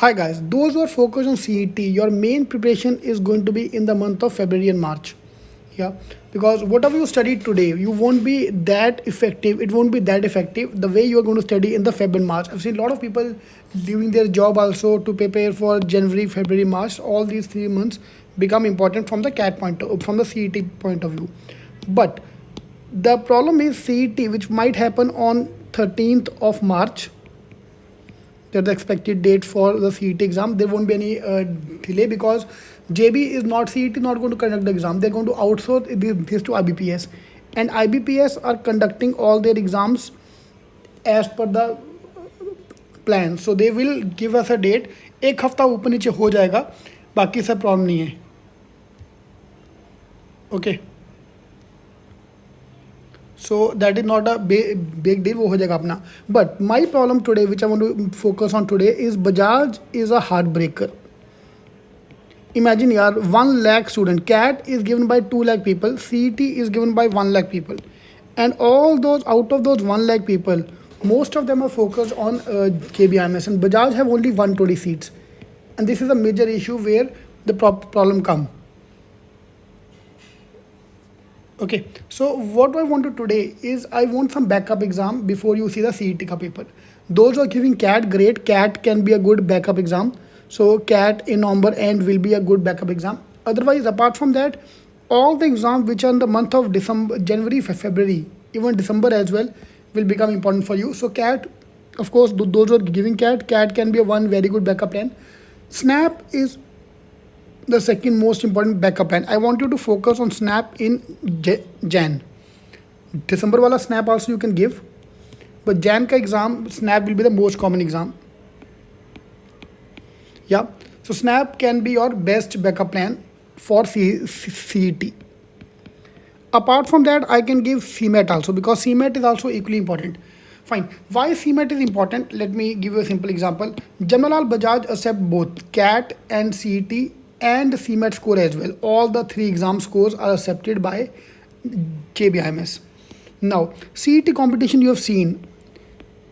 Hi guys, those who are focused on CET, your main preparation is going to be in the month of February and March. Yeah, because whatever you studied today, you won't be that effective. It won't be that effective the way you are going to study in the Feb and March. I've seen a lot of people leaving their job also to prepare for January, February, March. All these 3 months become important from the from the CET point of view. But the problem is CET, which might happen on 13th of March. That's the expected date for the CET exam. There won't be any delay because JB is not CET not going to conduct the exam. They're going to outsource this to IBPS, and IBPS are conducting all their exams as per the plan. So they will give us a date. एक हफ्ता ऊपर नीचे हो जाएगा, बाकी सब problem नहीं है. Okay. So that is not a big deal, वो हो जाएगा अपना. But my problem today, which I want to focus on today, is Bajaj is a heartbreaker. Imagine yaar, 1 lakh student, CAT is given by 2 lakh people, CET is given by 1 lakh people, and all those out of those 1 lakh people, most of them are focused on KBIMS, and Bajaj have only 120 seats, and this is a major issue where the problem come. Okay, so what I want to today is I want some backup exam before you see the CET ka paper. Those who are giving CAT, great. CAT can be a good backup exam. So CAT in November end will be a good backup exam. Otherwise, apart from that, all the exams which are in the month of December, January, February, even December as well, will become important for you. So CAT, of course, those who are giving CAT can be a one very good backup plan. SNAP is the second most important backup plan. I want you to focus on SNAP in Jan. December wala SNAP also you can give, but Jan ka exam SNAP will be the most common exam. Yeah, so SNAP can be your best backup plan for CET. Apart from that, I can give CMAT also, because CMAT is also equally important. Fine. Why CMAT is important? Let me give you a simple example. Jamnalal Bajaj accept both CAT and CET and CMAT score as well. All the 3 exam scores are accepted by KBIMS. Now, CET competition you have seen,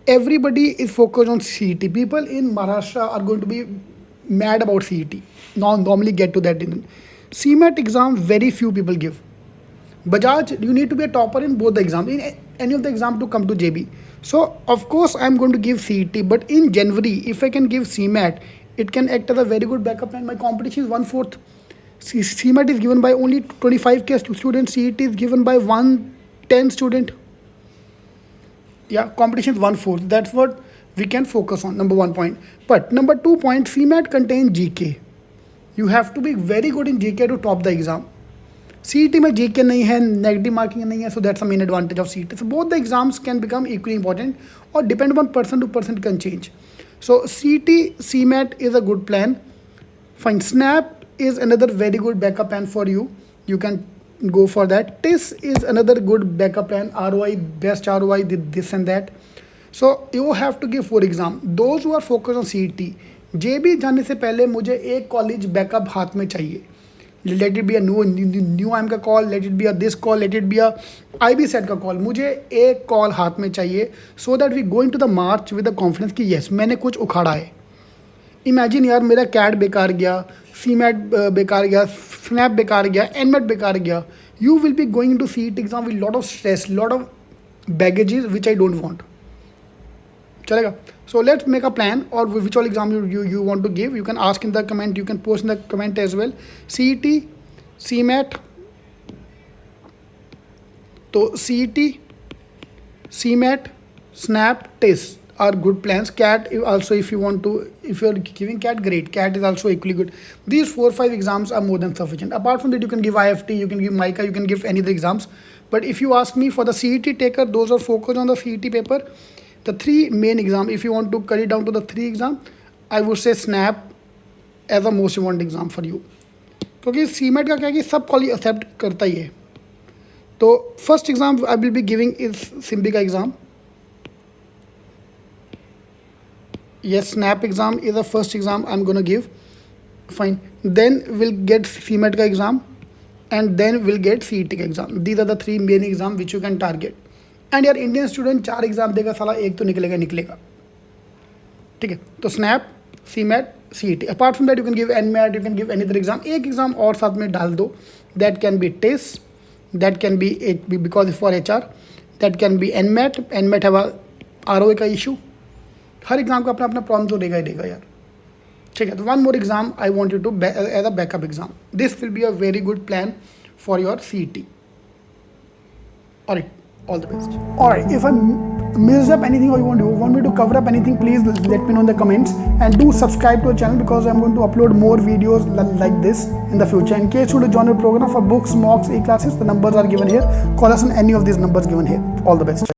everybody is focused on CET. People in Maharashtra are going to be mad about CET. Normally get to that. CMAT exam, very few people give. Bajaj, you need to be a topper in both the exams, in any of the exam to come to JB. So, of course, I'm going to give CET, but in January, if I can give CMAT, it can act as a very good backup plan. My competition is 1/4. CMAT is given by only 25k students. CET is given by 110 student. Yeah, competition is 1/4. That's what we can focus on. Number 1 point. But number 2 point, CMAT contains GK. You have to be very good in GK to top the exam. CET में GK नहीं है, negative marking नहीं है, so that's the main advantage of CET. So both the exams can become equally important, or depend upon person to person can change. So CET, CMAT is a good plan. Fine. SNAP is another very good backup plan for you. You can go for that. TIS is another good backup plan. ROI, best ROI, this and that. So you have to give 4 exam. Those who are focused on CET, JB जाने से पहले मुझे एक college backup हाथ में चाहिए. Let it be a new IIM का call, let it be a this call, let it be a IB set का कॉल. मुझे एक कॉल हाथ में चाहिए, so that we go into the March with the confidence कि yes, मैंने कुछ उखाड़ा है. Imagine यार, मेरा CAT बेकार गया, CMAT बेकार गया, SNAP बेकार गया, NMAT बेकार गया. You will be going into CET exam with lot of stress, lot of baggages which I don't want. चलेगा. So let's make a plan, or which all exam you want to give. You can ask in the comment, you can post in the comment as well. CET, CMAT. So CET, CMAT, SNAP, TIS are good plans. CAT also, if you want to, if you're giving CAT, great. CAT is also equally good. These 4-5 exams are more than sufficient. Apart from that, you can give IFT, you can give MICA, you can give any other exams. But if you ask me, for the CET taker, those are focused on the CET paper, the 3 main exam, if you want to cut it down to the 3 exam, I would say SNAP as the most important exam for you. क्योंकि CMAT का क्या है कि सब college accept करता ही है. तो first exam I will be giving is Symbi का exam. Yes, SNAP exam is the first exam I'm going to give. Fine. Then we'll get CMAT का exam, and then we'll get CET का exam. These are the 3 main exam which you can target. And यार Indian student 4 exam देगा, साला एक तो निकलेगा. ठीक है, तो snap, CMAT, CET. Apart from that, you can give NMAT, you can give any other exam. एक एग्जाम और साथ में डाल दो. That can be TES, that can be because for HR, that can be NMAT. NMAT है ROA का issue. हर exam का अपना अपना प्रॉब्लम तो देगा ही देगा यार. ठीक है. तो one more exam I want you to as a backup exam. This will be a very good plan for your CET. Alright, all the best. Alright, if I missed up anything or you want me to cover up anything, please let me know in the comments, and do subscribe to our channel because I'm going to upload more videos like this in the future. In case you want to join the program for books, mocks, e-classes, the numbers are given here. Call us on any of these numbers given here. All the best.